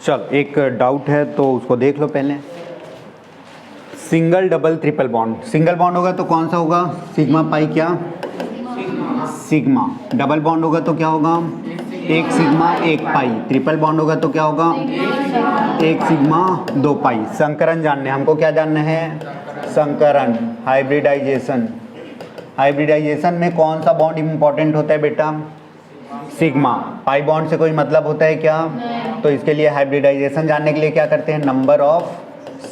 चल एक डाउट है तो उसको देख लो पहले। Single double triple bond, single bond होगा तो कौन सा होगा? सिग्मा पाई क्या? सिग्मा। डबल बॉन्ड होगा तो क्या होगा? एक सिग्मा एक पाई। ट्रिपल बॉन्ड होगा तो क्या होगा? एक सिग्मा दो पाई। संकरण जानने, हमको क्या जानना है? संकरण, हाइब्रिडाइजेशन। हाइब्रिडाइजेशन में कौन सा बॉन्ड इंपॉर्टेंट होता है बेटा? सिग्मा। पाई बॉन्ड से कोई मतलब होता है क्या? तो इसके लिए हाइब्रिडाइजेशन जानने के लिए क्या करते हैं? Number of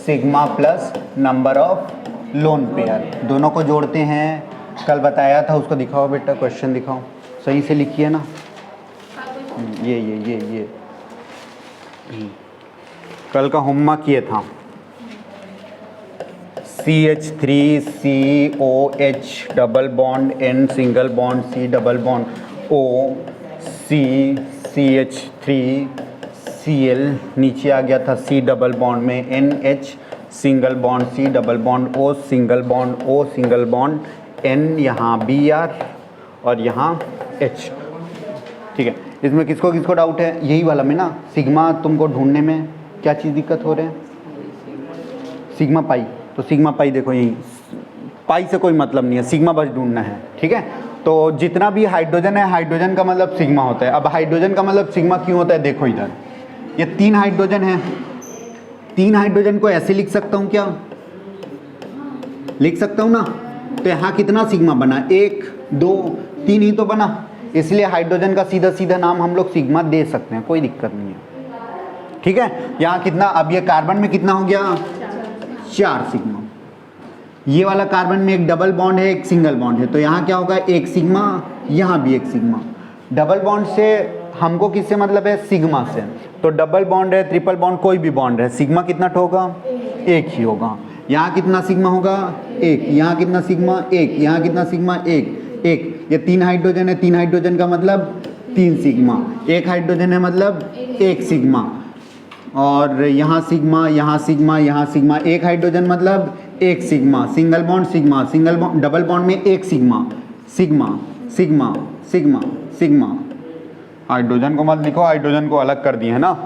sigma plus number of lone pair, दोनों को जोड़ते हैं। कल बताया था, उसको दिखाओ बेटा, क्वेश्चन दिखाओ, सही से लिखिए ना। ये कल का होमवर्क ये था। CH3COH double bond N single bond C double bond O C CH3Cl, नीचे आ गया था C डबल बॉन्ड में NH single bond C double bond O single bond O single bond N, यहाँ Br और यहाँ H। ठीक है, इसमें किसको किसको डाउट है? यही वाला में ना, सिग्मा तुमको ढूंढने में क्या चीज़ दिक्कत हो रहा है? Sigma pi. तो सिग्मा पाई देखो, यही पाई से कोई मतलब नहीं है, सिग्मा बस ढूंढना है। ठीक है, तो जितना भी हाइड्रोजन है, हाइड्रोजन का मतलब सिग्मा होता है। अब हाइड्रोजन का मतलब सिग्मा क्यों होता है? देखो इधर, ये 3 हाइड्रोजन है। 3 हाइड्रोजन को ऐसे लिख सकता हूँ क्या? लिख सकता हूँ ना। तो यहाँ कितना सिग्मा बना? 1 2 3 ही तो बना, इसलिए हाइड्रोजन का सीधा सीधा नाम हम लोग सिग्मा दे सकते हैं, कोई दिक्कत नहीं है। ठीक है, यहाँ कितना? अब ये कार्बन में कितना हो गया? 4 सिग्मा। ये वाला कार्बन में एक डबल बॉन्ड है, एक सिंगल बॉन्ड है, तो यहाँ क्या होगा? एक सिग्मा, यहाँ भी एक सिग्मा। डबल बॉन्ड से हमको किससे मतलब है? सिग्मा से। तो डबल बॉन्ड है, ट्रिपल बॉन्ड, कोई भी बॉन्ड है, सिग्मा कितना होगा? एक ही होगा। यहाँ कितना सिग्मा होगा? एक। यहाँ कितना सिग्मा? एक। यहाँ कितना सिग्मा? एक एक। ये 3 हाइड्रोजन है, 3 हाइड्रोजन का मतलब 3 सिग्मा। एक हाइड्रोजन है मतलब एक सिग्मा। और यहाँ सिग्मा, यहाँ सिग्मा, यहाँ सिग्मा। एक हाइड्रोजन मतलब एक sigma. Single bond sigma, single bond, double bond में एक sigma, sigma sigma sigma sigma. Hydrogen को मत लिखो, हाइड्रोजन को अलग कर दिए हैं ना।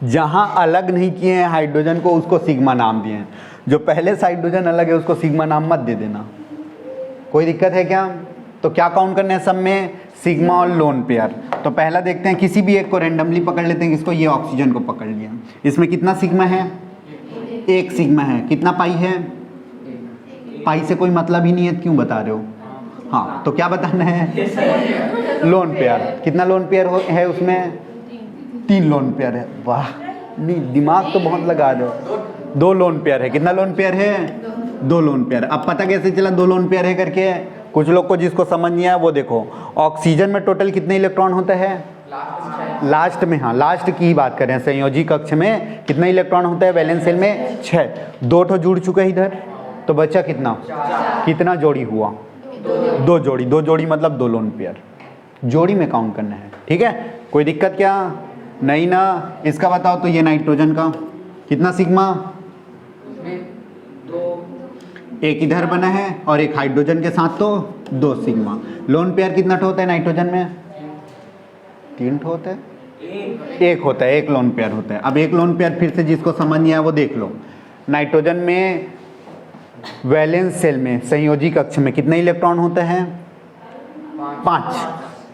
जहाँ अलग नहीं किए हैं हाइड्रोजन को, उसको सिग्मा नाम दिए हैं। जो पहले से हाइड्रोजन अलग है उसको सिग्मा नाम मत दे देना, कोई दिक्कत है क्या? तो क्या काउंट करना है सब में? सिग्मा और लोन पेयर। तो पहला देखते हैं, किसी भी एक को रैंडमली पकड़ लेते हैं। किसको? ये ऑक्सीजन को पकड़ लिया। इसमें कितना सिग्मा है? एक सिग्मा है। कितना पाई है? पाई से कोई मतलब ही नहीं है, क्यों बता रहे हो? हाँ, तो क्या बताना है? Lone pair. कितना लोन पेयर है उसमें? 3 लोन पेयर है। वाह, नहीं दिमाग तो बहुत लगा रहे हो। 2 लोन पेयर है। कितना लोन पेयर है? 2 लोन पेयर। अब पता कैसे चला 2 लोन पेयर है करके? कुछ लोग को जिसको समझ नहीं आया वो देखो, ऑक्सीजन में टोटल कितने इलेक्ट्रॉन होता है? लास्ट में, हाँ लास्ट की ही बात करें। संयोजी कक्ष में कितना इलेक्ट्रॉन होता है? वैलेंस शेल में 6। 2 ठो जुड़ चुके इधर, तो बचा कितना? कितना जोड़ी हुआ? 2 जोड़ी। 2 जोड़ी मतलब 2 लोन पेयर। जोड़ी में काउंट करना है। ठीक है, कोई दिक्कत क्या? नहीं ना। इसका बताओ तो ये नाइट्रोजन का कितना सिग्मा? एक इधर बना है और एक हाइड्रोजन के साथ, तो 2 सिग्मा। लोन पेयर कितना होता है नाइट्रोजन में? 3 होता है, एक होता है, एक लोन पेयर होता है। अब एक लोन पेयर फिर से जिसको समझ नहीं आया वो देख लो। नाइट्रोजन में वैलेंस शेल में संयोजी कक्ष में कितने इलेक्ट्रॉन होते हैं? 5।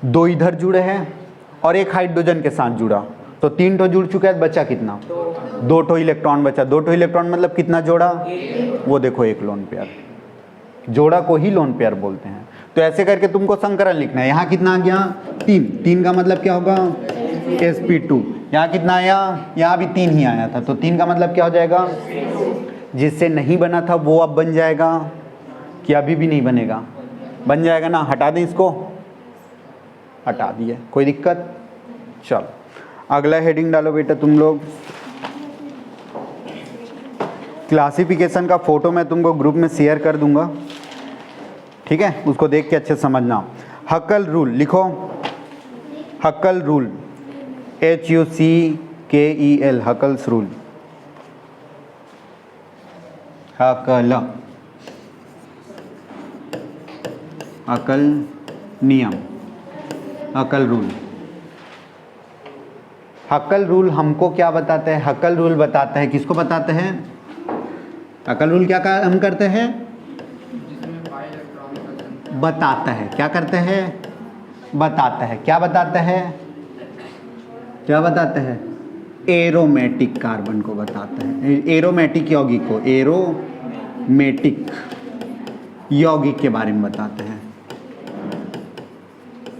2 इधर जुड़े हैं और एक हाइड्रोजन के साथ जुड़ा, तो 3 ठो जुड़ चुका है। बचा कितना? 2 ठो इलेक्ट्रॉन बचा। 2 ठो इलेक्ट्रॉन मतलब कितना जोड़ा? वो देखो, एक लोन पेयर। जोड़ा को ही लोन पेयर बोलते हैं। तो ऐसे करके तुमको संकरण लिखना है। यहाँ कितना आ गया? 3। 3 का मतलब क्या होगा? sp2। यहाँ कितना आया? यहाँ भी 3 ही आया था, तो 3 का मतलब क्या हो जाएगा? जिससे नहीं बना था वो अब बन जाएगा कि अभी भी नहीं बनेगा? बन जाएगा ना। हटा दें इसको, हटा दिए, कोई दिक्कत? चलो अगला हेडिंग डालो बेटा तुम लोग। क्लासिफिकेशन का फ़ोटो मैं तुमको ग्रुप में शेयर कर दूंगा, ठीक है? उसको देख के अच्छे समझना। हक्कल रूल लिखो, हक्कल रूल, HUCKEL, हक्कल्स रूल। हक्कल, हक्कल नियम, हक्कल रूल। हक्कल रूल हमको क्या बताता है? हक्कल रूल बताता है, किसको बताते हैं? हक्कल रूल क्या हम करते हैं? बताता है। क्या करते हैं? बताता है। क्या बताता है? क्या बताता है? एरोमेटिक कार्बन को बताता है, एरोमेटिक यौगिक को, एरोमेटिक यौगिक के बारे में बताते हैं।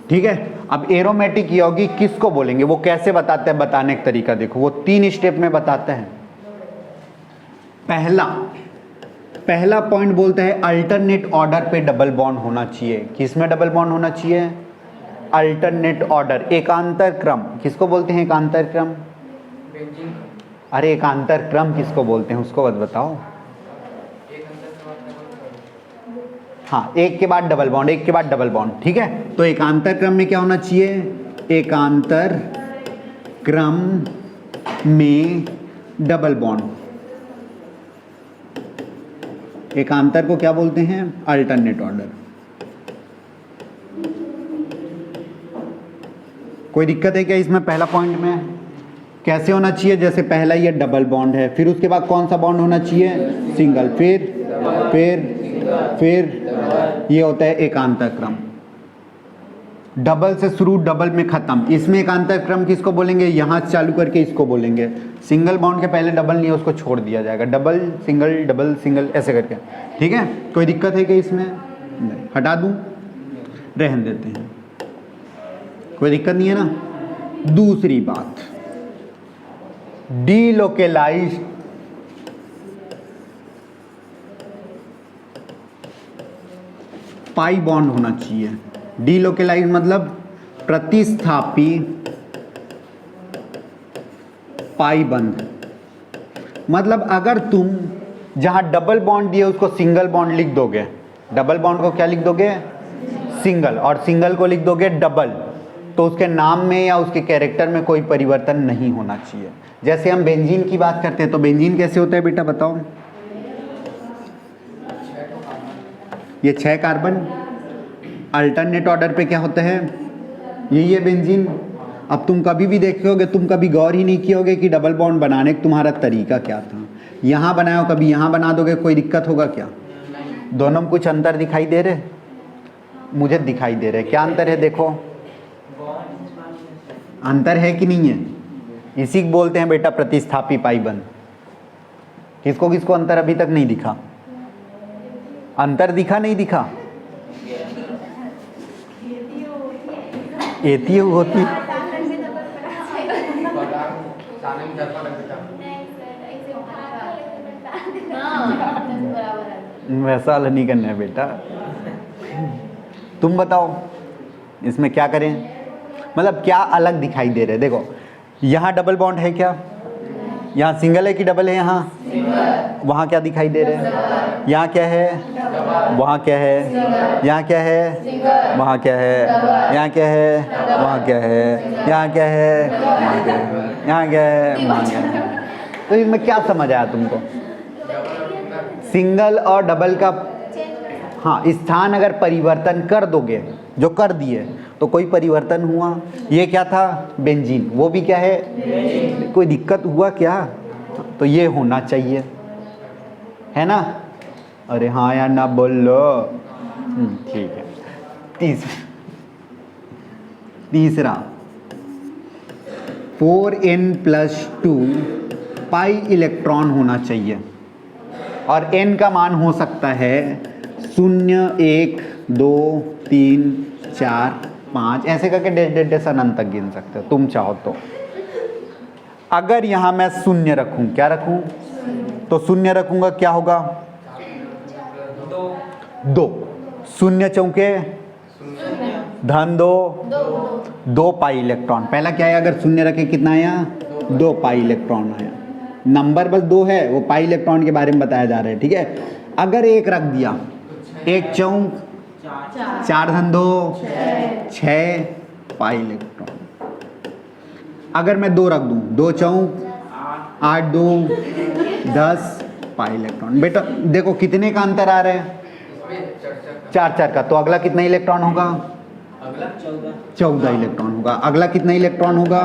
ठीक है, अब एरोमेटिक यौगिक किसको बोलेंगे, वो कैसे बताते हैं? बताने का तरीका देखो, वो 3 स्टेप में बताते हैं। पहला पॉइंट बोलते हैं अल्टरनेट ऑर्डर पे डबल बॉन्ड होना चाहिए। किसमें डबल बॉन्ड होना चाहिए? अल्टरनेट ऑर्डर, एकांतर क्रम। किसको बोलते हैं एकांतर क्रम? अरे एकांतर क्रम किसको बोलते हैं उसको बताओ। हाँ, एक के बाद डबल बॉन्ड, एक के बाद डबल बॉन्ड। ठीक है, तो एकांतर क्रम में क्या होना चाहिए? एकांतर क्रम में डबल बॉन्ड। एकांतर को क्या बोलते हैं? Alternate order. कोई दिक्कत है क्या इसमें? पहला पॉइंट में कैसे होना चाहिए? जैसे पहला ये डबल बॉन्ड है, फिर उसके बाद कौन सा बॉन्ड होना चाहिए? सिंगल, फिर ये होता है एकांतर क्रम। डबल से शुरू, डबल में खत्म। इसमें एकांतर क्रम किसको बोलेंगे? यहाँ चालू करके इसको बोलेंगे। सिंगल बॉन्ड के पहले डबल नहीं है, उसको छोड़ दिया जाएगा। डबल सिंगल ऐसे करके। ठीक है, कोई दिक्कत है क्या इसमें? नहीं, हटा दूं? रहने देते हैं, कोई दिक्कत नहीं है ना। दूसरी बात, डीलोकेलाइज्ड पाई बॉन्ड होना चाहिए। डीलोकेलाइज्ड मतलब प्रतिस्थापी पाई बंध। मतलब अगर तुम जहां डबल बॉन्ड दिए उसको सिंगल बॉन्ड लिख दोगे, डबल बॉन्ड को क्या लिख दोगे? सिंगल, और सिंगल को लिख दोगे डबल, तो उसके नाम में या उसके कैरेक्टर में कोई परिवर्तन नहीं होना चाहिए। जैसे हम बेंजीन की बात करते हैं, तो बेंजीन कैसे होता है बेटा बताओ? ये 6 कार्बन अल्टरनेट ऑर्डर पे क्या होता है? यही है बेंजीन। अब तुम कभी भी देखोगे, तुम कभी गौर ही नहीं कियोगे कि डबल बॉन्ड बनाने का तुम्हारा तरीका क्या था। यहाँ बनाओ, कभी यहाँ बना दोगे, कोई दिक्कत होगा क्या? दोनों में कुछ अंतर दिखाई दे रहे? मुझे दिखाई दे रहे। क्या अंतर है? देखो, अंतर है कि नहीं है? इसी को बोलते हैं बेटा प्रतिस्थापी पाई बंध। किसको किसको अंतर अभी तक नहीं दिखा? अंतर दिखा नहीं दिखा? एती होती वैसा वाला नहीं करना है बेटा। तुम बताओ इसमें क्या करें? मतलब क्या अलग दिखाई दे रहे हैं? देखो, यहाँ डबल बॉन्ड है क्या? यहाँ सिंगल है कि डबल है? यहाँ वहाँ क्या दिखाई दे रहे हैं? यहाँ क्या है? वहाँ क्या है? यहाँ क्या है? वहाँ क्या है? यहाँ क्या है? वहाँ क्या है? यहाँ क्या है? वहाँ क्या है? यहाँ क्या है? वहाँ क्या है? तो इसमें क्या समझ आया तुमको? सिंगल और डबल का हाँ स्थान अगर परिवर्तन कर दोगे, जो कर दिए, तो कोई परिवर्तन हुआ। ये क्या था? बेंजीन। वो भी क्या है? कोई दिक्कत हुआ क्या? तो ये होना चाहिए, है ना? अरे हाँ या ना बोलो। ठीक है। तीसरा 4n+2 पाई इलेक्ट्रॉन होना चाहिए, और n का मान हो सकता है 0, 1, 2, 3, 4, 5 ऐसे करके डेढ़ अनंत तक गिन सकते हो तुम चाहो तो। अगर यहाँ मैं 0 रखूँ, क्या रखूँ? तो 0 रखूँगा, क्या होगा? 2। 0 चौके धन 2 पाई इलेक्ट्रॉन। पहला क्या है? अगर 0 रखे कितना आया? 2 पाई इलेक्ट्रॉन आया। नंबर बस 2 है, वो पाई इलेक्ट्रॉन के बारे में बताया जा रहा है। ठीक है, अगर 1 रख दिया, 1 चौक 4 धन 2 6 पाई इलेक्ट्रॉन। अगर मैं 2 रख दूं, 2 चौक 8 2 10 पाई इलेक्ट्रॉन। बेटा देखो कितने का अंतर आ रहा है? 4 का। तो अगला कितना इलेक्ट्रॉन होगा? 14 इलेक्ट्रॉन होगा। अगला कितना इलेक्ट्रॉन होगा?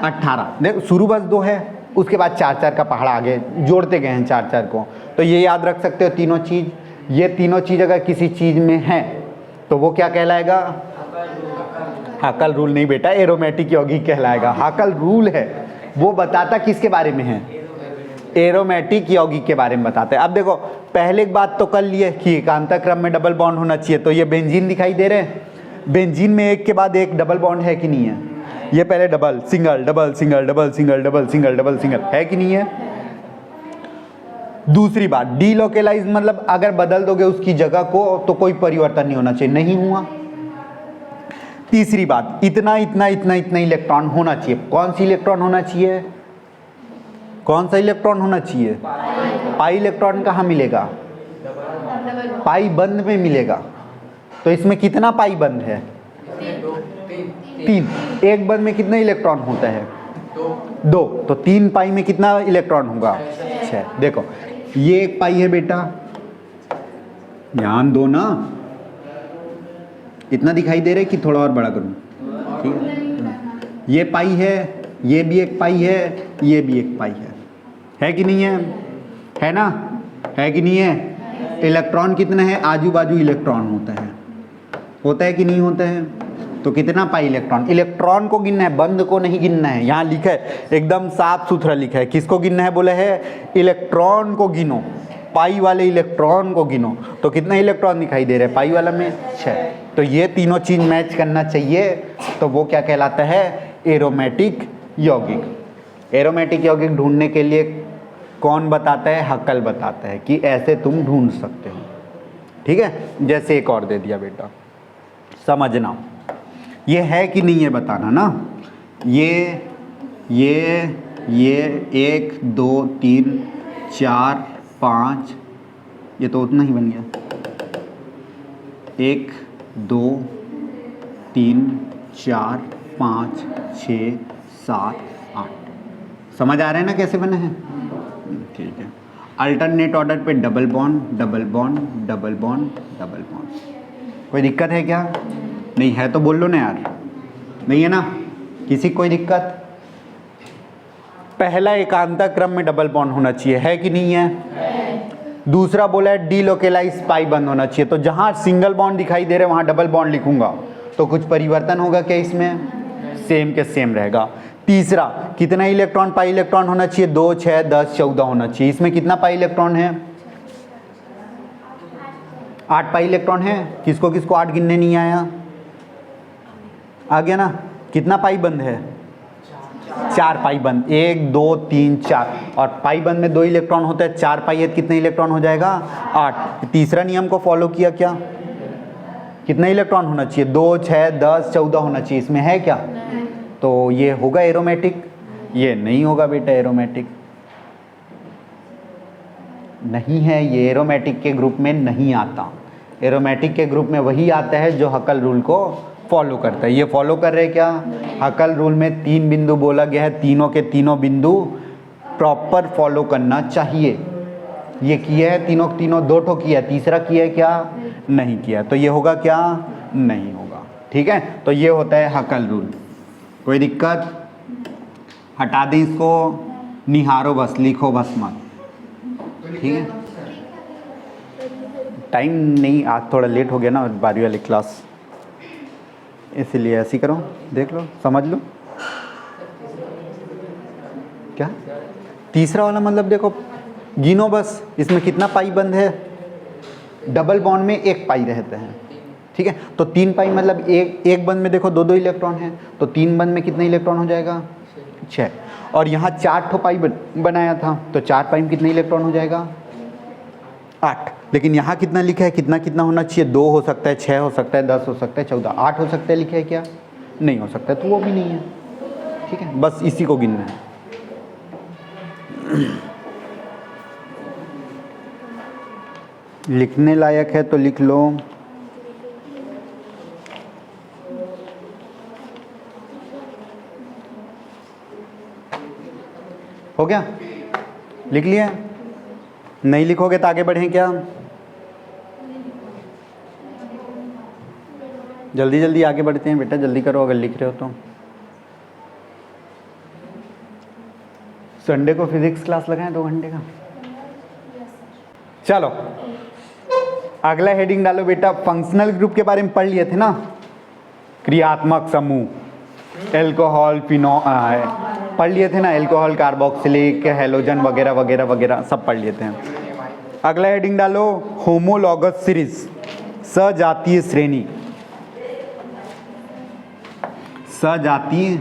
18। देखो शुरू बस 2 है, उसके बाद 4 का पहाड़ आगे जोड़ते गए हैं 4 को। तो ये याद रख सकते हो तीनों चीज़। ये तीनों चीज़ अगर किसी चीज़ में है तो वो क्या कहलाएगा? हाकल रूल नहीं बेटा, एरोमेटिक यौगिक कहलाएगा। हाकल रूल है वो बताता किसके बारे में है? एरोमेटिक यौगिक के बारे में बताते हैं। अब देखो पहले एक बात तो कर लिए कि एकांतर क्रम में डबल बॉन्ड होना चाहिए, तो ये बेंजीन दिखाई दे रहे हैं। बेंजीन में एक के बाद एक डबल बॉन्ड है कि नहीं है? ये पहले double single double single double single double single double single है कि नहीं है? दूसरी बात, डीलोकेलाइज मतलब अगर बदल दोगे उसकी जगह को तो कोई परिवर्तन नहीं होना चाहिए, नहीं हुआ। तीसरी बात, इतना इतना इतना इतना इलेक्ट्रॉन होना चाहिए। कौन सी इलेक्ट्रॉन होना चाहिए? कौन सा इलेक्ट्रॉन होना चाहिए? पाई इलेक्ट्रॉन कहाँ मिलेगा? पाई बंद में मिलेगा। तो इसमें कितना पाई बंद है? 3। एक बंद में कितने इलेक्ट्रॉन होता है? 2। तो 3 पाई में कितना इलेक्ट्रॉन होगा? 6। देखो ये एक पाई है बेटा, ध्यान दो ना। इतना दिखाई दे रहा है कि थोड़ा और बड़ा करूं? ठीक है। ये पाई है, ये भी एक पाई है, ये भी एक पाई है कि नहीं है? है ना? है कि नहीं है? इलेक्ट्रॉन कितने हैं? आजू बाजू इलेक्ट्रॉन होता है कि नहीं होता है? तो कितना पाई इलेक्ट्रॉन? इलेक्ट्रॉन को गिनना है, बंद को नहीं गिनना है। यहाँ लिखा है एकदम साफ सुथरा लिखा है। किसको गिनना है बोले है? इलेक्ट्रॉन को गिनो, पाई वाले इलेक्ट्रॉन को गिनो। तो कितना इलेक्ट्रॉन दिखाई दे रहा है पाई वाला में? 6। तो ये तीनों चीज मैच करना चाहिए, तो वो क्या कहलाता है? एरोमेटिक यौगिक। एरोमेटिक यौगिक ढूंढने के लिए कौन बताता है? हक्कल बताता है कि ऐसे तुम ढूंढ सकते हो। ठीक है, जैसे एक और दे दिया बेटा, समझना ये है कि नहीं है बताना ना। ये 1 2 3 4 5, ये तो उतना ही बन गया। 1 2 3 4 5 6 7 8। समझ आ रहे हैं ना कैसे बने हैं? ठीक है। अल्टरनेट ऑर्डर पे double bond double bond double bond double bond. कोई दिक्कत है क्या? नहीं है तो बोल लो ना यार। नहीं है ना? किसी कोई दिक्कत? पहला एकांतर क्रम में डबल बॉन्ड होना चाहिए, है कि नहीं है? दूसरा बोला है डीलोकेलाइज पाई बंद होना चाहिए। तो जहां सिंगल बॉन्ड दिखाई दे रहे हैं वहां डबल बॉन्ड लिखूंगा, तो कुछ परिवर्तन होगा क्या इसमें? सेम के सेम रहेगा। तीसरा, कितना इलेक्ट्रॉन पाई इलेक्ट्रॉन होना चाहिए? 2 6 10 14 होना चाहिए। इसमें कितना पाई इलेक्ट्रॉन है? 8 पाई इलेक्ट्रॉन है। किसको किसको 8 गिनने नहीं आया? आ गया ना? कितना पाई बंद है? 4 पाई बंद। 1 2 3 4, और पाई बंद में 2 इलेक्ट्रॉन होता है। 4 पाई है, कितने इलेक्ट्रॉन हो जाएगा? 8। तीसरा नियम को फॉलो किया क्या? कितना इलेक्ट्रॉन होना चाहिए? 2 6 10 14 होना चाहिए। इसमें है क्या? तो ये होगा एरोमेटिक? ये नहीं होगा बेटा, एरोमेटिक नहीं है। ये एरोमेटिक के ग्रुप में नहीं आता। एरोमेटिक के ग्रुप में वही आता है जो हक्कल रूल को फॉलो करता है। ये फॉलो कर रहे क्या? हक्कल रूल में 3 बिंदु बोला गया है, तीनों के तीनों बिंदु प्रॉपर फॉलो करना चाहिए। ये किया है तीनों तीनों, 2 ठो किया, तीसरा किया है क्या? नहीं किया। तो ये होगा क्या? नहीं होगा। ठीक है, तो ये होता है हक्कल रूल। कोई दिक्कत? हटा दें इसको, निहारो बस, लिखो बस मत। ठीक है, टाइम नहीं, आज थोड़ा लेट हो गया ना 12वीं वाली क्लास, इसलिए ऐसे ही करो, देख लो, समझ लो। क्या तीसरा वाला मतलब देखो, गिनो बस, इसमें कितना पाई बंद है? डबल बॉन्ड में 1 पाई रहते हैं। ठीक है, तो 3 पाई मतलब एक बंद में देखो 2 इलेक्ट्रॉन हैं, तो 3 बंद में कितने इलेक्ट्रॉन हो जाएगा? 6। और यहाँ 4 ठो पाई बनाया था, तो 4 पाई में कितने इलेक्ट्रॉन हो जाएगा? 8। लेकिन यहाँ कितना लिखा है? कितना कितना होना चाहिए? 2 हो सकता है, 6 हो सकता है, 10 हो सकता है, 14, 8 हो सकता है। लिखा है क्या? नहीं हो सकता है, तो वो भी नहीं है। ठीक है, बस इसी को गिनना है। लिखने लायक है तो लिख लो। हो गया? लिख लिया? नहीं लिखोगे तो आगे बढ़ें क्या? जल्दी जल्दी आगे बढ़ते हैं बेटा, जल्दी करो अगर लिख रहे हो तो। संडे को फिजिक्स क्लास लगाएं 2 घंटे का। चलो अगला हेडिंग डालो बेटा। फंक्शनल ग्रुप के बारे में पढ़ लिए थे ना, क्रियात्मक समूह, एल्कोहल, पढ़ लिए थे ना, एल्कोहल, कार्बोक्सिलिक, हैलोजन वगैरह वगैरह वगैरह सब पढ़ लिए थे। अगला हेडिंग डालो होमोलॉगस सीरीज, सजातीय श्रेणी। सजातीय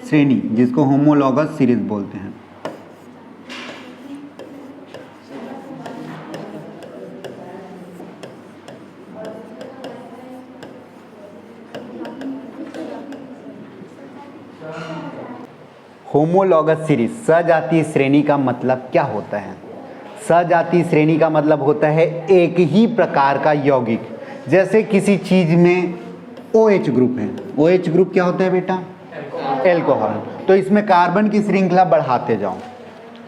श्रेणी जिसको होमोलॉगस सीरीज बोलते हैं। होमोलॉगस सीरीज, सजातीय श्रेणी का मतलब क्या होता है? सजातीय श्रेणी का मतलब होता है एक ही प्रकार का यौगिक। जैसे किसी चीज में OH ग्रुप है, OH ग्रुप क्या होता है बेटा? एल्कोहल। तो इसमें कार्बन की श्रृंखला बढ़ाते जाओ,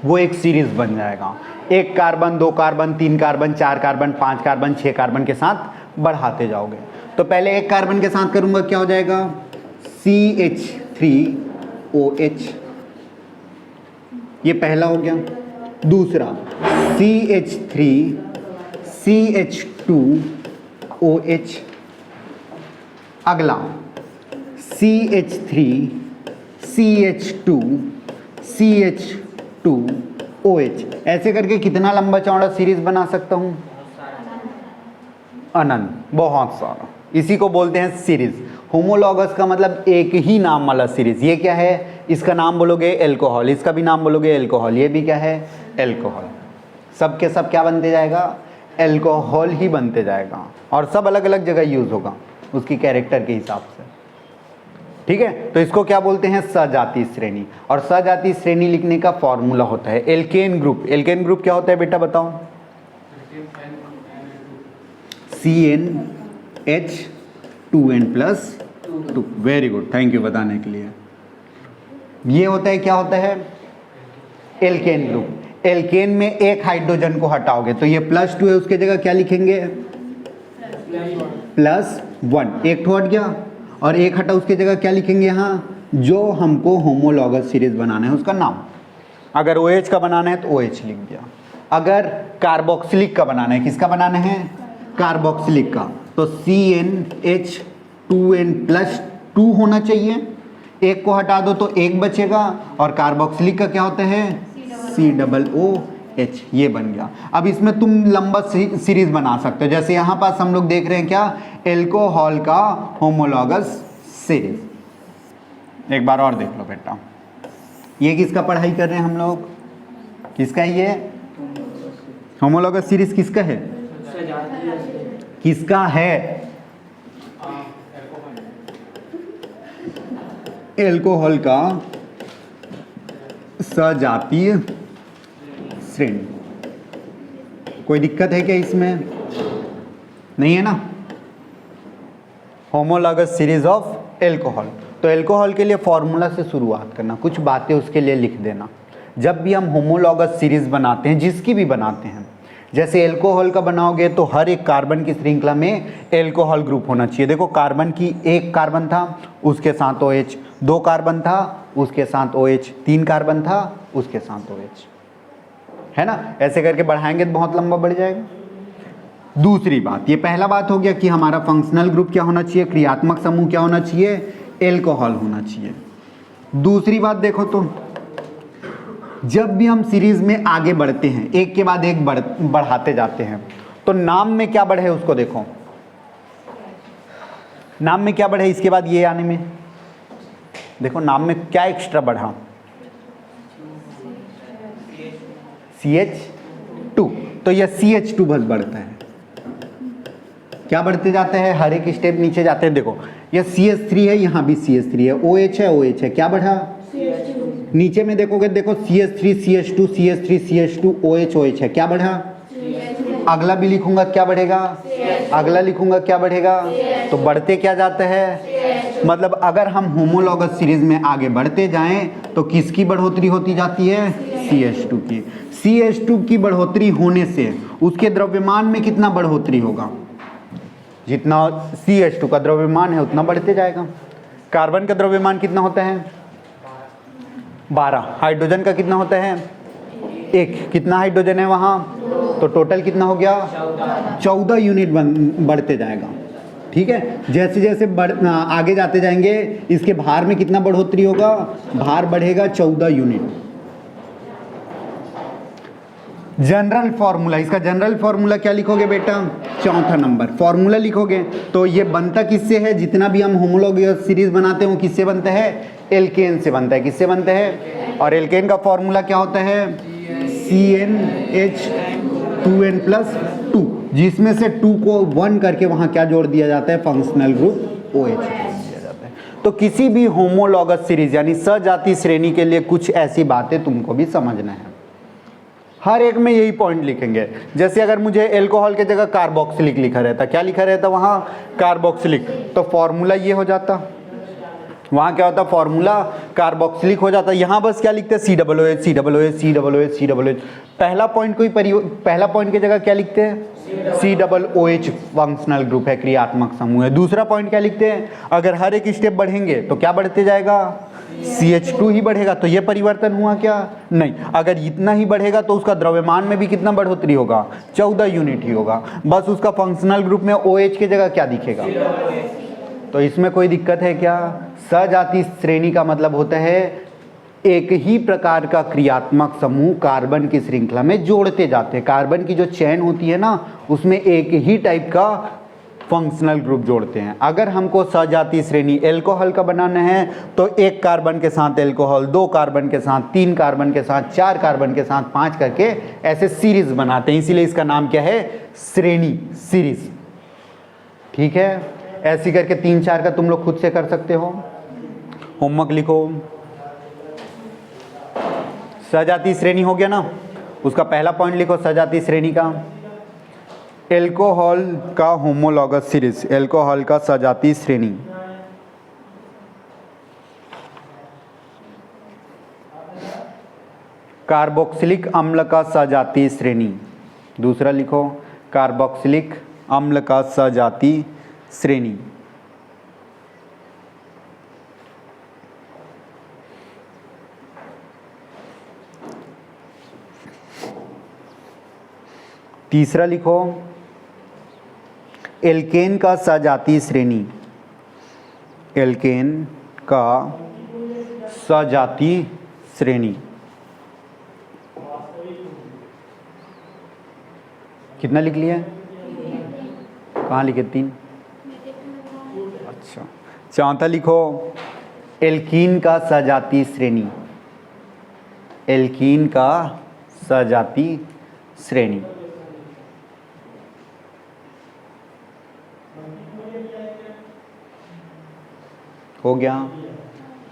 वो एक सीरीज बन जाएगा। 1 carbon, 2 carbon, 3 carbon, 4 carbon, 5 carbon, 6 carbon के साथ बढ़ाते जाओगे। तो पहले 1 कार्बन के साथ करूंगा, क्या हो जाएगा? CH3OH, ये पहला हो गया। दूसरा CH3CH2OH, अगला CH3CH2CH2OH। ऐसे करके कितना लंबा चौड़ा सीरीज बना सकता हूं? अनंत, बहुत सारा। इसी को बोलते हैं सीरीज। होमोलॉगस का मतलब एक ही नाम वाला सीरीज। ये क्या है? इसका नाम बोलोगे एल्कोहल, इसका भी नाम बोलोगे एल्कोहल, ये भी क्या है? एल्कोहल। सब के सब क्या बनते जाएगा? एल्कोहल ही बनते जाएगा। और सब अलग अलग जगह यूज होगा उसकी कैरेक्टर के हिसाब से। ठीक है, तो इसको क्या बोलते हैं? सजातीय श्रेणी। और सजातीय श्रेणी लिखने का फॉर्मूला होता है एल्केन ग्रुप। एल्केन ग्रुप क्या होता है बेटा बताओ? CnH2n+2। Very good, thank you बताने के लिए। ये होता है, क्या होता है? Alkene group. एल्केन में एक हाइड्रोजन को हटाओगे तो ये +2 है, उसके जगह क्या लिखेंगे? +1। एक तो हट गया और एक हटा, उसके जगह क्या लिखेंगे? यहाँ जो हमको होमोलॉगस सीरीज बनाना है उसका नाम। अगर OH का बनाना है तो OH लिख दिया। अगर कार्बोक्सिलिक का बनाना है, किसका बनाना है? कार्बोक्सिलिक का, तो CnH2n+2 होना चाहिए। एक को हटा दो तो एक बचेगा। और कार्बोक्सिलिक का क्या होता है? COOH। ये बन गया। अब इसमें तुम लंबा सीरीज बना सकते हो। जैसे यहाँ पास हम लोग देख रहे हैं क्या? एल्कोहल का होमोलॉगस सीरीज। एक बार और देख लो बेटा, ये किसका पढ़ाई कर रहे हैं हम लोग? किसका है ये होमोलॉगस सीरीज? किसका है? किसका है? एल्कोहल का सजातीय श्रेणी। कोई दिक्कत है क्या इसमें? नहीं है ना? Homologous series of alcohol. तो एल्कोहल के लिए फॉर्मूला से शुरुआत करना, कुछ बातें उसके लिए लिख देना। जब भी हम होमोलॉगस सीरीज बनाते हैं, जिसकी भी बनाते हैं, जैसे एल्कोहल का बनाओगे तो हर एक कार्बन की श्रृंखला में एल्कोहल ग्रुप होना चाहिए। देखो कार्बन की 1 कार्बन था उसके साथ OH, 2 कार्बन था उसके साथ OH, 3 कार्बन था उसके साथ OH, है ना? ऐसे करके बढ़ाएंगे तो बहुत लंबा बढ़ जाएगा। दूसरी बात, ये पहला बात हो गया कि हमारा फंक्शनल ग्रुप क्या होना चाहिए, क्रियात्मक समूह क्या होना चाहिए? एल्कोहल होना चाहिए। दूसरी बात देखो तो, जब भी हम सीरीज में आगे बढ़ते हैं, एक के बाद एक बढ़ाते जाते हैं, तो नाम में क्या बढ़े उसको देखो। नाम में क्या बढ़े इसके बाद ये आने में? देखो नाम में क्या एक्स्ट्रा बढ़ा? CH2। तो यह CH2 बस बढ़ता है। क्या बढ़ते जाते हैं? हर एक स्टेप नीचे जाते हैं। देखो यह CH3 है, यहाँ भी CH3 है, OH है, OH है, क्या बढ़ा? नीचे में देखोगे, देखो CH3 CH2 CH3 CH2 OH OH है, क्या बढ़ा? अगला भी लिखूंगा क्या बढ़ेगा? अगला लिखूंगा क्या बढ़ेगा? तो बढ़ते क्या जाता है? मतलब अगर हम होमोलॉगस सीरीज में आगे बढ़ते जाएं तो किसकी बढ़ोतरी होती जाती है? CH2 की। CH2 की बढ़ोतरी होने से उसके द्रव्यमान में कितना बढ़ोतरी होगा? जितना CH2 का द्रव्यमान है उतना बढ़ते जाएगा। कार्बन का द्रव्यमान कितना होता है? 12। हाइड्रोजन का कितना होता है? 1। कितना हाइड्रोजन है वहाँ? तो टोटल कितना हो गया? 14 यूनिट बढ़ते जाएगा। ठीक है, जैसे जैसे आगे जाते जाएंगे इसके भार में कितना बढ़ोतरी होगा? भार बढ़ेगा 14 यूनिट। जनरल फॉर्मूला, इसका जनरल फॉर्मूला क्या लिखोगे बेटा? चौथा नंबर फॉर्मूला लिखोगे। तो ये बनता किससे है? जितना भी हम होमोलॉगस सीरीज बनाते हैं वो किससे बनता है? एल्केन से बनता है। किससे बनता है? और एल्केन का फॉर्मूला क्या होता है? CnH2n+2, जिसमें से 2 को 1 करके वहां क्या जोड़ दिया जाता है? फंक्शनल ग्रुप OH दिया जाता है। तो किसी भी होमोलॉगस सीरीज यानी सजातीय श्रेणी के लिए कुछ ऐसी बातें तुमको भी समझना है। हर एक में यही पॉइंट लिखेंगे। जैसे अगर मुझे एल्कोहल के जगह कार्बोक्सिलिक लिखा रहता, क्या लिखा रहता वहाँ? कार्बोक्सिलिक, तो फॉर्मूला ये हो जाता। वहाँ क्या होता? फॉर्मूला कार्बोक्सिलिक हो जाता। यहाँ बस क्या लिखते हैं? COOH COOH COOH COOH। पहला पॉइंट पहला पॉइंट की जगह क्या लिखते हैं? COOH फंक्शनल ग्रुप है, क्रियात्मक समूह है। दूसरा पॉइंट क्या लिखते हैं? अगर हर एक स्टेप बढ़ेंगे तो क्या बढ़ते जाएगा? CH2 ही बढ़ेगा। तो ये परिवर्तन हुआ क्या? नहीं। अगर इतना ही बढ़ेगा तो उसका द्रव्यमान में भी कितना बढ़ोतरी होगा? 14 यूनिट ही होगा। बस उसका फंक्शनल ग्रुप में OH की जगह क्या दिखेगा? तो इसमें कोई दिक्कत है क्या? सजातीय श्रेणी का मतलब होता है एक ही प्रकार का क्रियात्मक समूह कार्बन की श्रृंखला में जोड़ते जाते हैं। कार्बन की जो चेन होती है ना, उसमें एक ही टाइप का फंक्शनल ग्रुप जोड़ते हैं। अगर हमको सजातीय श्रेणी एल्कोहल का बनाना है तो 1 कार्बन के साथ एल्कोहल, 2 कार्बन के साथ, 3 कार्बन के साथ, 4 कार्बन के साथ, 5 करके ऐसे सीरीज बनाते हैं। इसीलिए इसका नाम क्या है? श्रेणी, सीरीज। ठीक है, ऐसी करके 3-4 का तुम लोग खुद से कर सकते हो। होमवर्क लिखो। सजातीय श्रेणी हो गया ना, उसका पहला पॉइंट लिखो सजातीय श्रेणी का। एल्कोहल का होमोलॉगस सीरीज, एल्कोहल का सजातीय श्रेणी। कार्बोक्सिलिक अम्ल का सजातीय श्रेणी। दूसरा लिखो कार्बोक्सिलिक अम्ल का सजातीय श्रेणी। तीसरा लिखो एल्केन का सजातीय श्रेणी। एल्केन का सजातीय श्रेणी। कितना लिख लिया? कहाँ लिखे? 3। अच्छा, चौथा लिखो एल्कीन का सजातीय श्रेणी। एल्कीन का सजातीय श्रेणी। हो गया?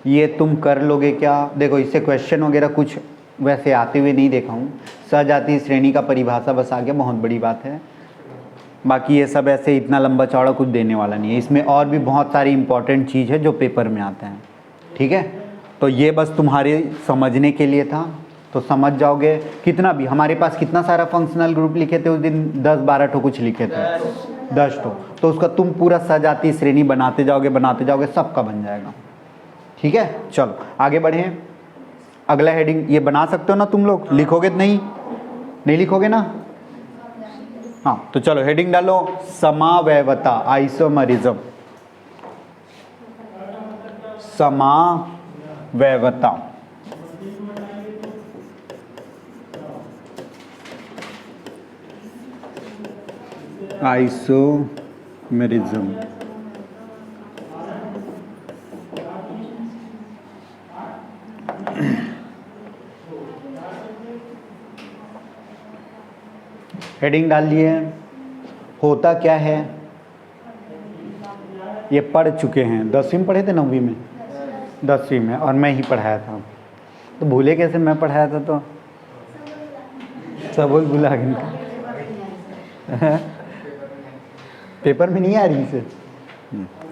ये तुम कर लोगे क्या? देखो इससे क्वेश्चन वगैरह कुछ वैसे आते हुए नहीं देखा हूँ। सजातीय श्रेणी का परिभाषा बस आ गया, बहुत बड़ी बात है। बाकी ये सब ऐसे इतना लंबा चौड़ा कुछ देने वाला नहीं है। इसमें और भी बहुत सारी इंपॉर्टेंट चीज़ है जो पेपर में आते हैं। ठीक है, तो ये बस तुम्हारे समझने के लिए था, तो समझ जाओगे। कितना भी हमारे पास कितना सारा फंक्शनल ग्रुप लिखे थे उस दिन? 10-12 ठो कुछ लिखे थे, 10 ठो। तो उसका तुम पूरा सजातीय श्रेणी बनाते जाओगे, सबका बन जाएगा। ठीक है, चलो आगे बढ़ें। अगला हेडिंग ये बना सकते हो ना तुम लोग? लिखोगे तो नहीं लिखोगे ना? हाँ, तो चलो हेडिंग डालो समावयवता, आइसोमरिज्म। समावयवता। आइसोमेरिज्म। हेडिंग डाल लिए। होता क्या है ये पढ़ चुके हैं। 10वीं में पढ़े थे, 9वीं में? 10वीं में, और मैं ही पढ़ाया था। तो भूले कैसे? मैं पढ़ाया था तो सब भूला गए। पेपर में नहीं आ रही इसे?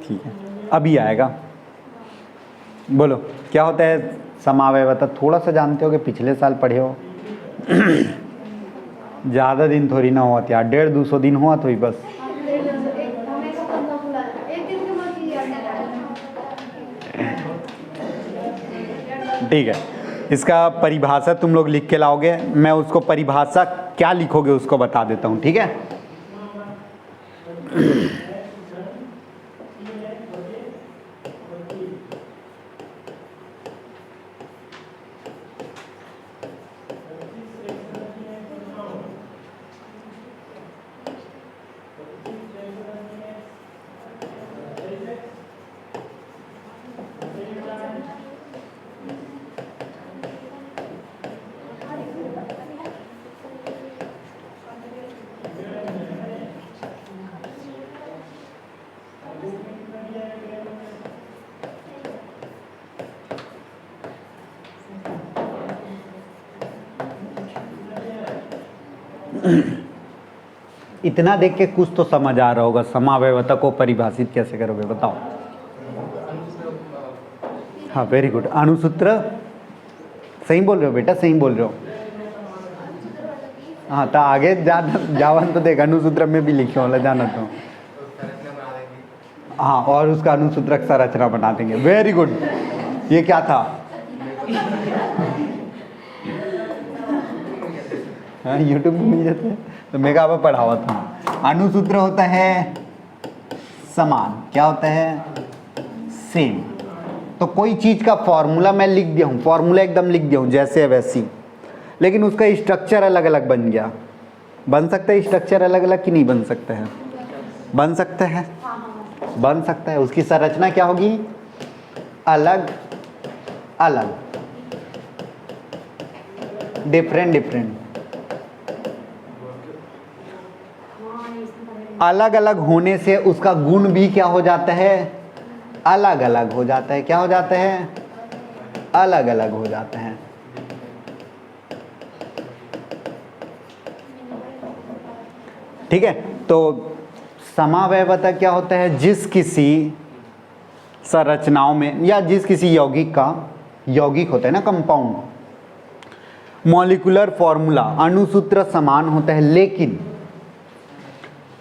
ठीक है, अभी आएगा। बोलो क्या होता है समावयवता? थोड़ा सा जानते हो कि पिछले साल पढ़े हो। ज़्यादा दिन थोड़ी ना हुआ था, 150-200 दिन हुआ तो ही बस। ठीक है, इसका परिभाषा तुम लोग लिख के लाओगे, मैं उसको परिभाषा क्या लिखोगे उसको बता देता हूँ, ठीक है। इतना देख के कुछ तो समझ आ रहा होगा, समावयवता को परिभाषित कैसे करोगे बताओ। हाँ वेरी गुड, अणुसूत्र सही बोल रहे हो बेटा, सही बोल रहे हो। हाँ तो आगे जावन तो देख, अणुसूत्र में भी लिखे होला जाना तो। हाँ और उसका अणुसूत्रक संरचना बना देंगे, वेरी गुड। ये क्या था? हाँ यूट्यूब में मिल जाते हैं तो मैं कहा पढ़ा हुआ था। अणुसूत्र होता है समान, क्या होता है? सेम। तो कोई चीज़ का फॉर्मूला मैं लिख दिया हूँ, फॉर्मूला एकदम लिख दिया हूँ जैसे है वैसी, लेकिन उसका स्ट्रक्चर अलग अलग बन गया। बन सकता है स्ट्रक्चर अलग अलग कि नहीं बन सकता है? बन सकता है, बन सकता है। उसकी संरचना क्या होगी? अलग अलग, डिफरेंट डिफरेंट। अलग अलग होने से उसका गुण भी क्या हो जाता है? अलग अलग हो जाता है। क्या हो जाता है? अलग अलग हो जाता है। ठीक है, तो समावयवता क्या होता है? जिस किसी संरचनाओं में या जिस किसी यौगिक का, यौगिक होता है ना कंपाउंड, मॉलिक्यूलर फॉर्मूला अणुसूत्र समान होता है, लेकिन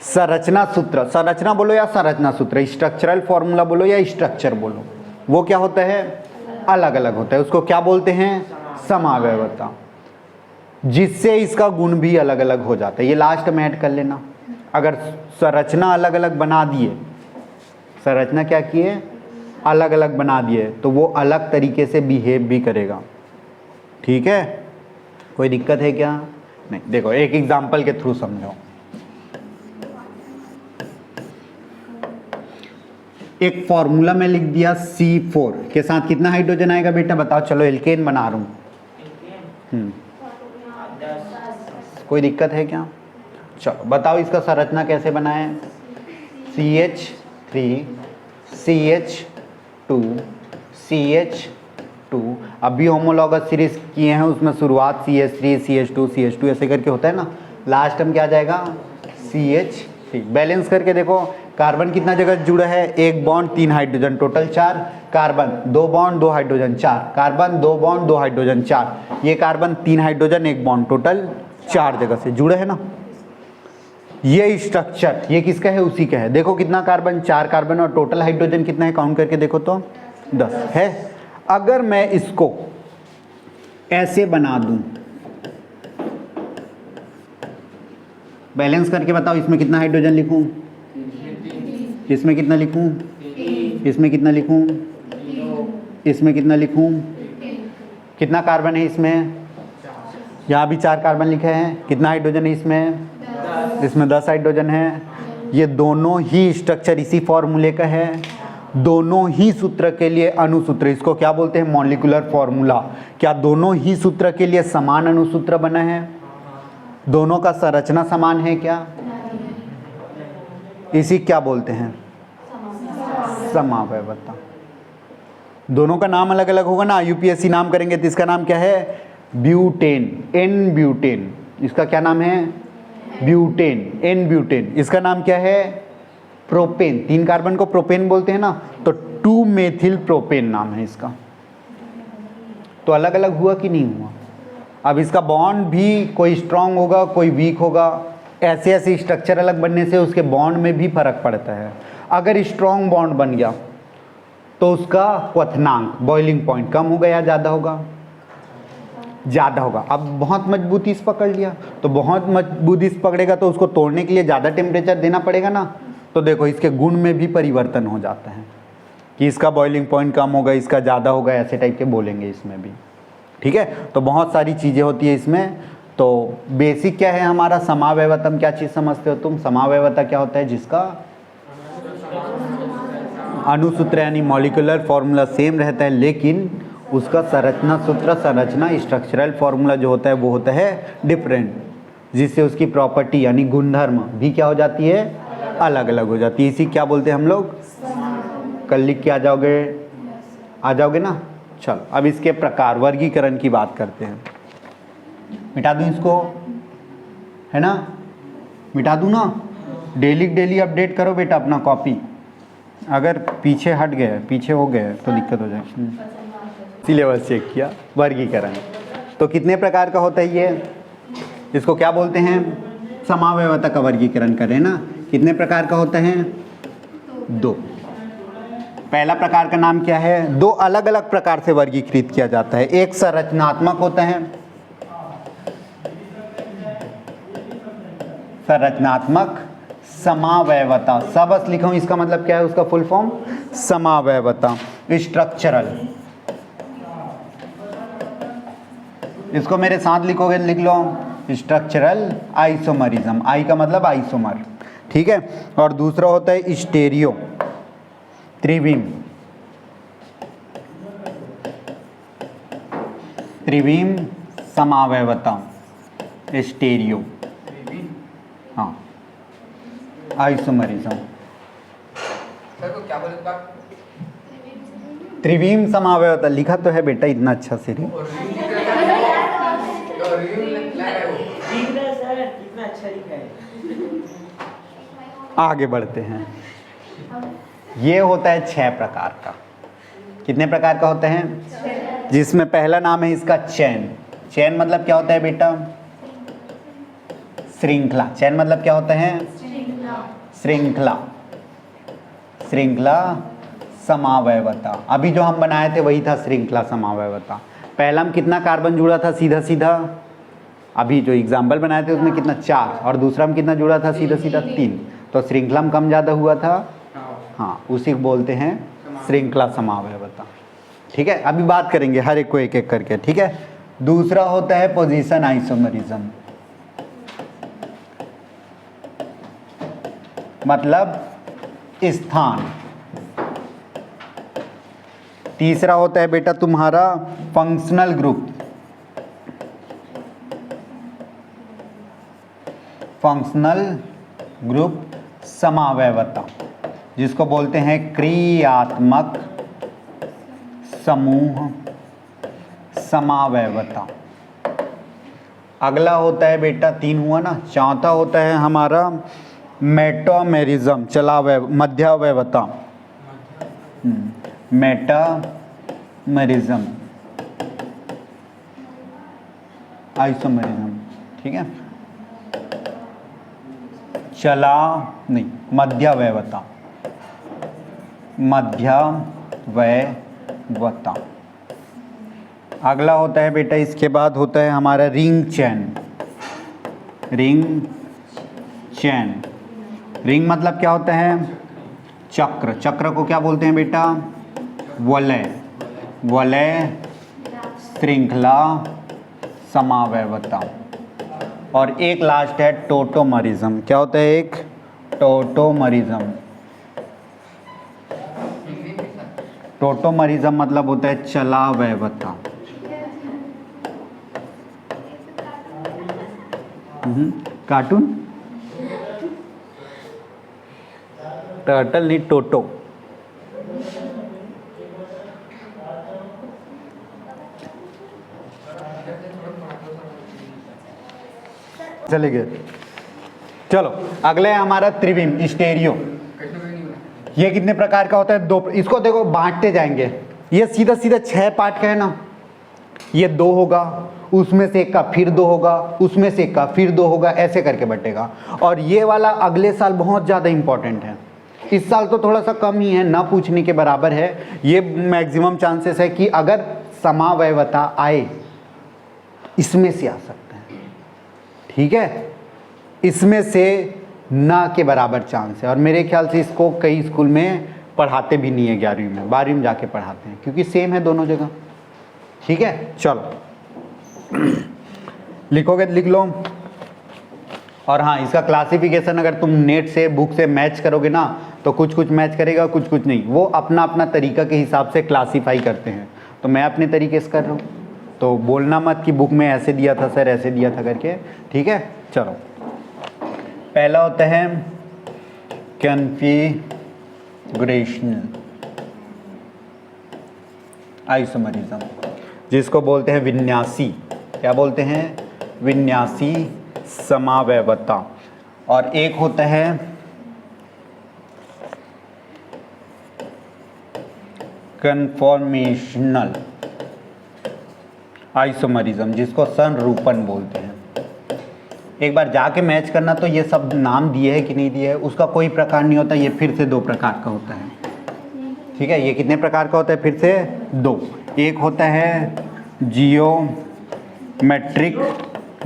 संरचना सूत्र, संरचना बोलो या संरचना सूत्र, स्ट्रक्चरल फॉर्मूला बोलो या स्ट्रक्चर बोलो, वो क्या होता है? अलग अलग होता है। उसको क्या बोलते हैं? समावयवता। जिससे इसका गुण भी अलग अलग हो जाता है। ये लास्ट में ऐड कर लेना। अगर संरचना अलग अलग बना दिए, संरचना क्या किए? अलग अलग बना दिए, तो वो अलग तरीके से बिहेव भी करेगा। ठीक है, कोई दिक्कत है क्या? नहीं। देखो एक एग्जाम्पल के थ्रू समझो। एक फॉर्मूला में लिख दिया C4 के साथ कितना हाइड्रोजन आएगा बेटा बताओ। चलो एल्केन बना रहा हूँ। कोई दिक्कत है क्या? चलो बताओ इसका संरचना कैसे बनाए? CH3 CH2 CH2। अभी होमोलॉगस सीरीज किए हैं, उसमें शुरुआत CH3 CH2 CH2 ऐसे करके होता है ना, लास्ट में क्या आ जाएगा? CH3। बैलेंस करके देखो, कार्बन कितना जगह जुड़ा है? एक bond 3 hydrogen, total 4। Carbon 2 bond 2 hydrogen 4, carbon 2 bond 2 hydrogen 4, ये कार्बन 3 हाइड्रोजन 1 बॉन्ड, टोटल 4 जगह से जुड़े है ना। ये स्ट्रक्चर ये किसका है? उसी का है। देखो कितना कार्बन? 4 कार्बन, और टोटल हाइड्रोजन कितना है? काउंट करके देखो तो 10 है। अगर मैं इसको ऐसे बना दूं, बैलेंस करके बताओ इसमें कितना हाइड्रोजन लिखूं? इसमें कितना लिखूं? इसमें कितना लिखूं? इसमें कितना लिखूं? कितना कार्बन है इसमें? यहाँ भी 4 कार्बन लिखे हैं। कितना हाइड्रोजन है इसमें? इसमें 10 हाइड्रोजन है। ये दोनों ही स्ट्रक्चर इसी फॉर्मूले का है। दोनों ही सूत्र के लिए अणुसूत्र, इसको क्या बोलते हैं? Molecular formula. क्या दोनों ही सूत्र के लिए समान अणुसूत्र बना है? दोनों का संरचना समान है क्या? इसी क्या बोलते हैं? समावयवता। दोनों का नाम अलग अलग होगा ना, यूपीएससी नाम करेंगे तो इसका नाम क्या है? Butane, n butane. इसका क्या नाम है? Butane, n butane. इसका नाम क्या है? प्रोपेन। 3 कार्बन को प्रोपेन बोलते हैं ना, तो 2 मेथिल प्रोपेन नाम है इसका। तो अलग अलग हुआ कि नहीं हुआ? अब इसका बॉन्ड भी कोई स्ट्रांग होगा, कोई वीक होगा। ऐसे ऐसे स्ट्रक्चर अलग बनने से उसके बॉन्ड में भी फर्क पड़ता है। अगर स्ट्रांग बॉन्ड बन गया तो उसका क्वथनांक, बॉइलिंग पॉइंट कम होगा या ज़्यादा होगा? ज़्यादा होगा। अब बहुत मजबूती से पकड़ लिया, तो बहुत मजबूती से पकड़ेगा तो उसको तोड़ने के लिए ज़्यादा टेम्परेचर देना पड़ेगा ना। तो देखो इसके गुण में भी परिवर्तन हो जाता है कि इसका बॉइलिंग पॉइंट कम होगा, इसका ज़्यादा होगा, ऐसे टाइप के बोलेंगे इसमें भी। ठीक है, तो बहुत सारी चीज़ें होती है इसमें। तो बेसिक क्या है हमारा, समावयवतम क्या चीज़ समझते हो तुम? समावयवता क्या होता है? जिसका अणुसूत्र यानी मॉलिक्यूलर फॉर्मूला सेम रहता है, लेकिन उसका संरचना सूत्र, संरचना स्ट्रक्चरल फॉर्मूला जो होता है वो होता है डिफरेंट, जिससे उसकी प्रॉपर्टी यानी गुणधर्म भी क्या हो जाती है, अलग अलग हो जाती है। इसी क्या बोलते हैं हम लोग? कल लिख के आ जाओगे ना? चलो अब इसके प्रकार वर्गीकरण की बात करते हैं। मिटा दूं इसको, है ना? मिटा दूं ना? डेली अपडेट करो बेटा अपना कॉपी। अगर पीछे हट गए, पीछे हो गए तो दिक्कत हो जाएगी। सिलेबस चेक किया। वर्गीकरण तो कितने प्रकार का होता है ये? इसको क्या बोलते हैं? समावयवता का वर्गीकरण करें ना। कितने प्रकार का होता है? 2। पहला प्रकार का नाम क्या है? 2 अलग अलग प्रकार से वर्गीकृत किया जाता है। एक संरचनात्मक होता है, संरचनात्मक समावयवता। सबस लिखा हूं, इसका मतलब क्या है? उसका फुल फॉर्म समावयवता। स्ट्रक्चरल, इसको मेरे साथ लिखोगे, लिख लो स्ट्रक्चरल आइसोमरिज्म। आई का मतलब आइसोमर, ठीक है। और दूसरा होता है स्टेरियो, त्रिविम, त्रिविम समावयवता, स्टेरियो, हाँ, आइसोमरिज्म। त्रिविम समावयवता लिखा तो है बेटा इतना अच्छा से नहीं। आगे बढ़ते हैं। ये होता है 6 प्रकार का। कितने प्रकार का होता है? जिसमें पहला नाम है इसका चैन। चैन मतलब क्या होता है बेटा? श्रृंखला। चैन मतलब क्या होता है? श्रृंखला, श्रृंखला समावयवता। अभी जो हम बनाए थे वही था श्रृंखला समावयवता। पहला में कितना कार्बन जुड़ा था सीधा सीधा? अभी जो एग्जाम्पल बनाए थे उसमें कितना? 4। और दूसरा में कितना जुड़ा था सीधा सीधा? 3। तो श्रृंखला में कम ज़्यादा हुआ था, हाँ, उसी को बोलते हैं श्रृंखला समावयवता। ठीक है, अभी बात करेंगे हर एक को एक एक करके, ठीक है। दूसरा होता है पोजीशन आइसोमरिज्म, मतलब स्थान। तीसरा होता है बेटा तुम्हारा फंक्शनल ग्रुप, फंक्शनल ग्रुप समावयवता, जिसको बोलते हैं क्रियात्मक समूह समावयवता। अगला होता है बेटा 3 हुआ ना, चौथा होता है हमारा मेटामेरिज्म, मध्यावयवता, मेटामेरिज्म, आइसोमेरिज्म, ठीक है। मध्यावयवता, मध्यावयवता। अगला होता है बेटा, इसके बाद होता है हमारा रिंग चैन। रिंग चैन, रिंग मतलब क्या होता है? चक्र। चक्र को क्या बोलते हैं बेटा? वलय। वलय श्रृंखला समावयवता। और एक लास्ट है टोटोमरिज्म। क्या होता है? एक टोटोमरिज्म। टोटोमरिज्म मतलब होता है चलावयवता। कार्टून, टर्टल नहीं, टोटो। चले गए। चलो अगले है हमारा त्रिविम, स्टेरियो। ये कितने प्रकार का होता है? 2। इसको देखो बांटते जाएंगे। ये सीधा सीधा 6 पार्ट का है ना। ये 2 होगा, उसमें से एक का फिर 2 होगा, उसमें से एक का फिर 2 होगा, ऐसे करके बटेगा। और ये वाला अगले साल बहुत ज़्यादा इंपॉर्टेंट है। इस साल तो थोड़ा सा कम ही है, ना पूछने के बराबर है। ये मैक्सिमम चांसेस है कि अगर समावयवता आए इसमें से आ सकते हैं, ठीक है। इसमें से ना के बराबर चांस है, और मेरे ख्याल से इसको कई स्कूल में पढ़ाते भी नहीं है 11वीं में, 12वीं में जाके पढ़ाते हैं, क्योंकि सेम है दोनों जगह, ठीक है। चलो लिखोगे तो लिख लो। और हाँ, इसका क्लासिफिकेशन अगर तुम नेट से बुक से मैच करोगे ना, तो कुछ कुछ मैच करेगा, कुछ कुछ नहीं। वो अपना अपना तरीका के हिसाब से क्लासीफाई करते हैं, तो मैं अपने तरीके से कर रहा हूँ, तो बोलना मत कि बुक में ऐसे दिया था सर, ऐसे दिया था करके, ठीक है। चलो, पहला होता है कॉन्फ़िगरेशनल आइसोमरिज्म, जिसको बोलते हैं विन्यासी। क्या बोलते हैं? विन्यासी समावयवता। और एक होता है कन्फॉर्मेशनल आइसोमरिज्म, जिसको संरूपण बोलते हैं। एक बार जाके मैच करना, तो ये सब नाम दिए है कि नहीं दिए है उसका कोई प्रकार नहीं होता, ये फिर से 2 प्रकार का होता है, ठीक है। ये कितने प्रकार का होता है? फिर से 2। एक होता है जियोमेट्रिक,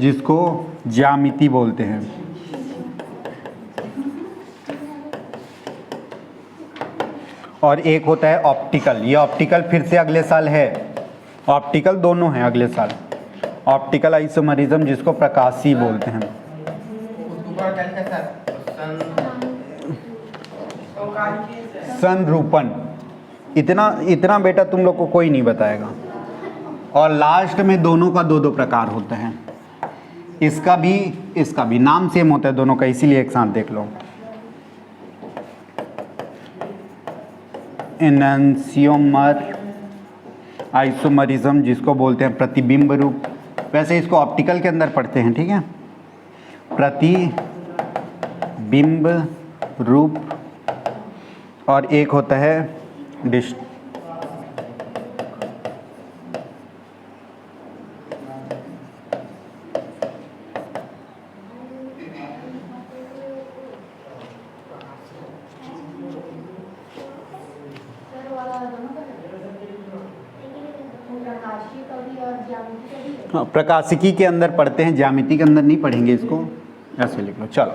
जिसको ज्यामिति बोलते हैं, और एक होता है ऑप्टिकल। ये ऑप्टिकल फिर से अगले साल है, ऑप्टिकल दोनों हैं अगले साल। ऑप्टिकल आइसोमरिज्म, जिसको प्रकाशी बोलते हैं। संरूपण, इतना बेटा तुम लोग को कोई नहीं बताएगा। और लास्ट में दोनों का 2-2 प्रकार होता है, इसका भी नाम सेम होता है दोनों का, इसीलिए एक साथ देख लो। एनंसियोमर आइसोमरिज्म, जिसको बोलते हैं प्रतिबिंब रूप। वैसे इसको ऑप्टिकल के अंदर पढ़ते हैं, ठीक है। प्रतिबिंब रूप। और एक होता है प्रकाशिकी के अंदर पढ़ते हैं, ज्यामिति के अंदर नहीं पढ़ेंगे इसको, ऐसे लिख लो। चलो।